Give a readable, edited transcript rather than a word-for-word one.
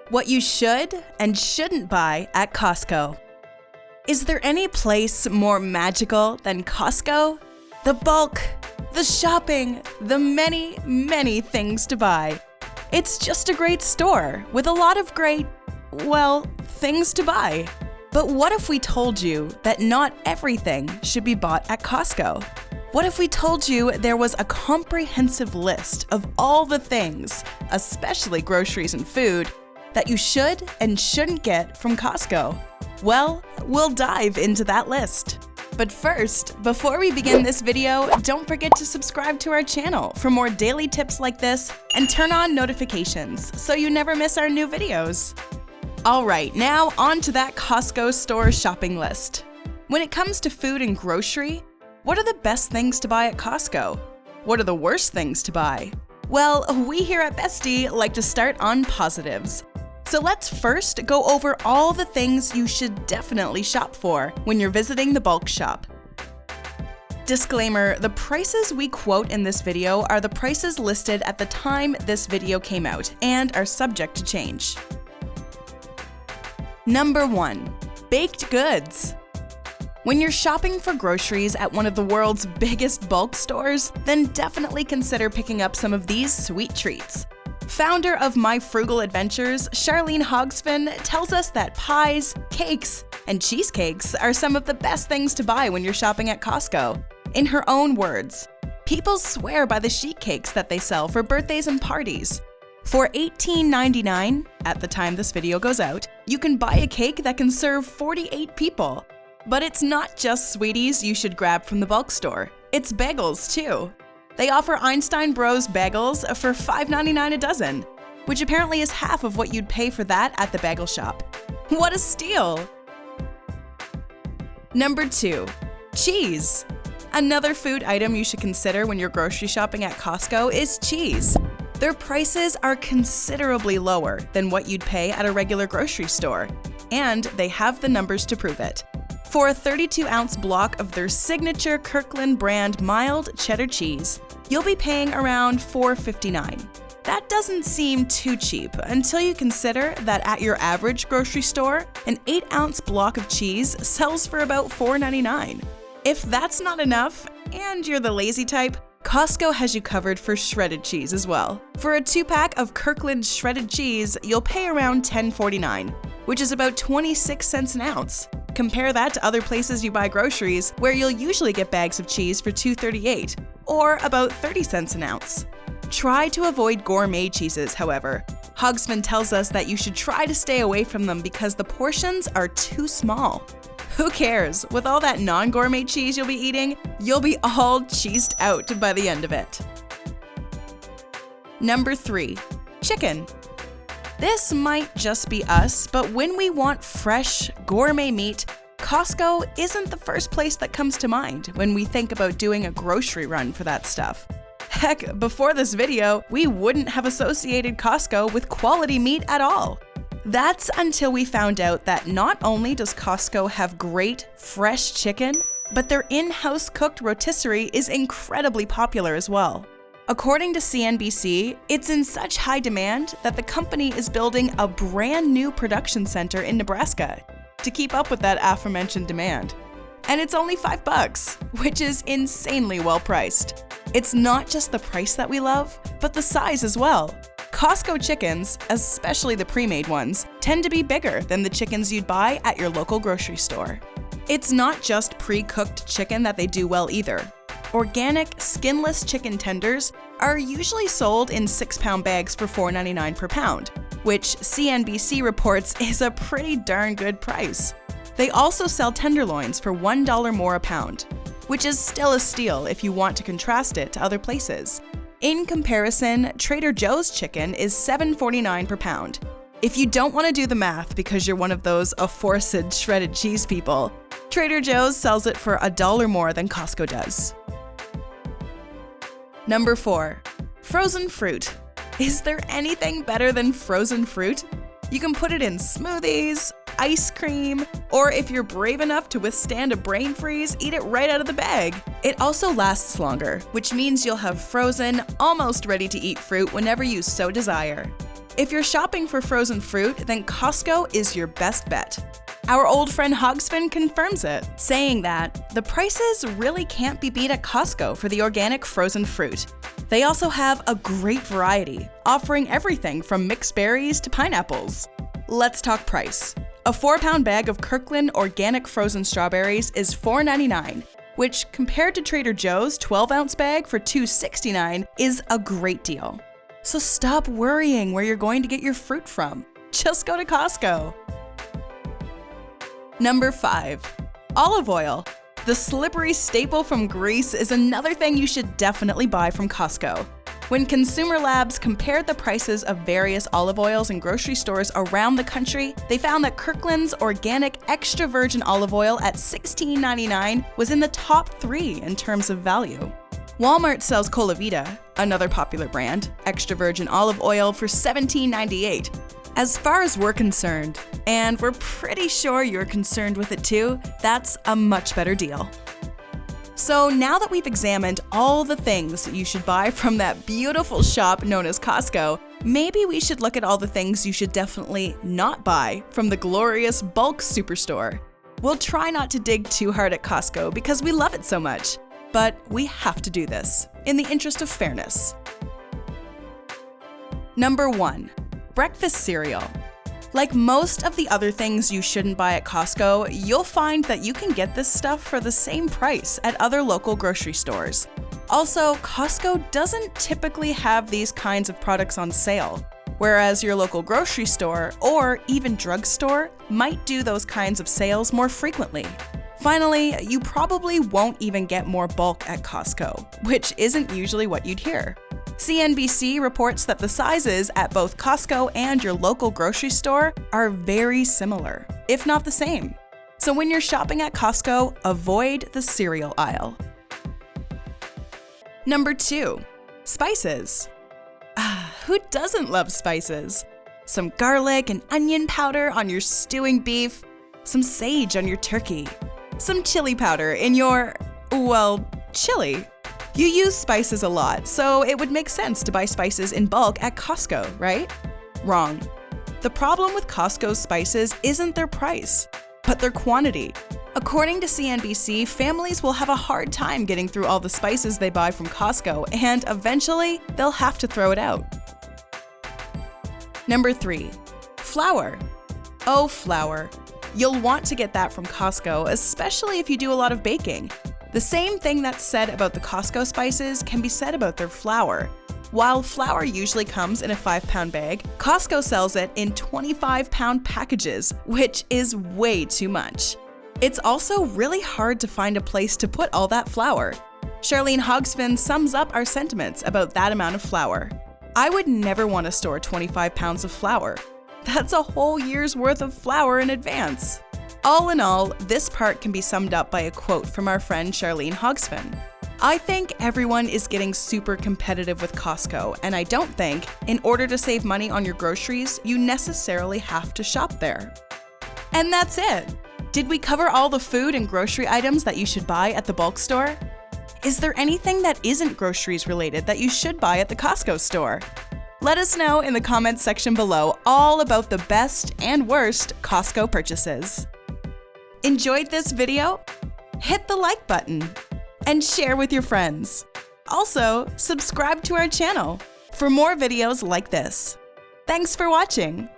What you should and shouldn't buy at Costco. Is there any place more magical than Costco? The bulk, the shopping, the many, many things to buy. It's just a great store with a lot of great, things to buy. But what if we told you that not everything should be bought at Costco? What if we told you there was a comprehensive list of all the things, especially groceries and food, that you should and shouldn't get from Costco? Well, we'll dive into that list. But first, before we begin this video, don't forget to subscribe to our channel for more daily tips like this and turn on notifications so you never miss our new videos. Alright, now on to that Costco store shopping list. When it comes to food and grocery, what are the best things to buy at Costco? What are the worst things to buy? Well, we here at Bestie like to start on positives. So let's first go over all the things you should definitely shop for when you're visiting the bulk shop. Disclaimer, the prices we quote in this video are the prices listed at the time this video came out and are subject to change. Number 1. Baked goods. When you're shopping for groceries at one of the world's biggest bulk stores, then definitely consider picking up some of these sweet treats. Founder of My Frugal Adventures, Charlene Haugsven tells us that pies, cakes, and cheesecakes are some of the best things to buy when you're shopping at Costco. In her own words, people swear by the sheet cakes that they sell for birthdays and parties. For $18.99, at the time this video goes out, you can buy a cake that can serve 48 people. But it's not just sweeties you should grab from the bulk store, it's bagels too. They offer Einstein Bros bagels for $5.99 a dozen, which apparently is half of what you'd pay for that at the bagel shop. What a steal! Number 2. Cheese. Another food item you should consider when you're grocery shopping at Costco is cheese. Their prices are considerably lower than what you'd pay at a regular grocery store, and they have the numbers to prove it. For a 32-ounce block of their signature Kirkland brand mild cheddar cheese, you'll be paying around $4.59. That doesn't seem too cheap until you consider that at your average grocery store, an 8-ounce block of cheese sells for about $4.99. If that's not enough, and you're the lazy type, Costco has you covered for shredded cheese as well. For a 2-pack of Kirkland shredded cheese, you'll pay around $10.49, which is about 26 cents an ounce. Compare that to other places you buy groceries, where you'll usually get bags of cheese for $2.38, or about 30 cents an ounce. Try to avoid gourmet cheeses, however. Haugsven tells us that you should try to stay away from them because the portions are too small. Who cares? With all that non-gourmet cheese you'll be eating, you'll be all cheesed out by the end of it. Number 3. Chicken. This might just be us, but when we want fresh, gourmet meat, Costco isn't the first place that comes to mind when we think about doing a grocery run for that stuff. Heck, before this video, we wouldn't have associated Costco with quality meat at all. That's until we found out that not only does Costco have great, fresh chicken, but their in-house cooked rotisserie is incredibly popular as well. According to CNBC, it's in such high demand that the company is building a brand new production center in Nebraska to keep up with that aforementioned demand. And it's only $5, which is insanely well priced. It's not just the price that we love, but the size as well. Costco chickens, especially the pre-made ones, tend to be bigger than the chickens you'd buy at your local grocery store. It's not just pre-cooked chicken that they do well either. Organic, skinless chicken tenders are usually sold in 6-pound bags for $4.99 per pound, which CNBC reports is a pretty darn good price. They also sell tenderloins for $1 more a pound, which is still a steal if you want to contrast it to other places. In comparison, Trader Joe's chicken is $7.49 per pound. If you don't want to do the math because you're one of those aforesaid shredded cheese people, Trader Joe's sells it for $1 more than Costco does. Number 4. Frozen fruit. Is there anything better than frozen fruit? You can put it in smoothies, ice cream, or if you're brave enough to withstand a brain freeze, eat it right out of the bag. It also lasts longer, which means you'll have frozen, almost ready to eat fruit whenever you so desire. If you're shopping for frozen fruit, then Costco is your best bet. Our old friend Haugsven confirms it, saying that the prices really can't be beat at Costco for the organic frozen fruit. They also have a great variety, offering everything from mixed berries to pineapples. Let's talk price. A 4-pound bag of Kirkland organic frozen strawberries is $4.99, which compared to Trader Joe's 12-ounce bag for $2.69 is a great deal. So stop worrying where you're going to get your fruit from. Just go to Costco. Number 5. Olive oil. The slippery staple from Greece is another thing you should definitely buy from Costco. When Consumer Labs compared the prices of various olive oils in grocery stores around the country, they found that Kirkland's organic extra virgin olive oil at $16.99 was in the top 3 in terms of value. Walmart sells Colavita, another popular brand, extra virgin olive oil for $17.98. As far as we're concerned, and we're pretty sure you're concerned with it too, that's a much better deal. So now that we've examined all the things that you should buy from that beautiful shop known as Costco, maybe we should look at all the things you should definitely not buy from the glorious bulk superstore. We'll try not to dig too hard at Costco because we love it so much, but we have to do this in the interest of fairness. Number 1. Breakfast cereal. Like most of the other things you shouldn't buy at Costco, you'll find that you can get this stuff for the same price at other local grocery stores. Also, Costco doesn't typically have these kinds of products on sale, whereas your local grocery store or even drugstore might do those kinds of sales more frequently. Finally, you probably won't even get more bulk at Costco, which isn't usually what you'd hear. CNBC reports that the sizes at both Costco and your local grocery store are very similar, if not the same. So when you're shopping at Costco, avoid the cereal aisle. Number 2. Spices. Who doesn't love spices? Some garlic and onion powder on your stewing beef, some sage on your turkey, some chili powder in your, well, chili. You use spices a lot, so it would make sense to buy spices in bulk at Costco, right? Wrong. The problem with Costco's spices isn't their price, but their quantity. According to CNBC, families will have a hard time getting through all the spices they buy from Costco, and eventually, they'll have to throw it out. Number 3. Flour. Oh, flour. You'll want to get that from Costco, especially if you do a lot of baking. The same thing that's said about the Costco spices can be said about their flour. While flour usually comes in a 5-pound bag, Costco sells it in 25-pound packages, which is way too much. It's also really hard to find a place to put all that flour. Charlene Haugsven sums up our sentiments about that amount of flour. I would never want to store 25 pounds of flour. That's a whole year's worth of flour in advance. All in all, this part can be summed up by a quote from our friend Charlene Haugsven. I think everyone is getting super competitive with Costco, and I don't think, in order to save money on your groceries, you necessarily have to shop there. And that's it! Did we cover all the food and grocery items that you should buy at the bulk store? Is there anything that isn't groceries related that you should buy at the Costco store? Let us know in the comments section below all about the best and worst Costco purchases. Enjoyed this video? Hit the like button and share with your friends. Also, subscribe to our channel for more videos like this. Thanks for watching.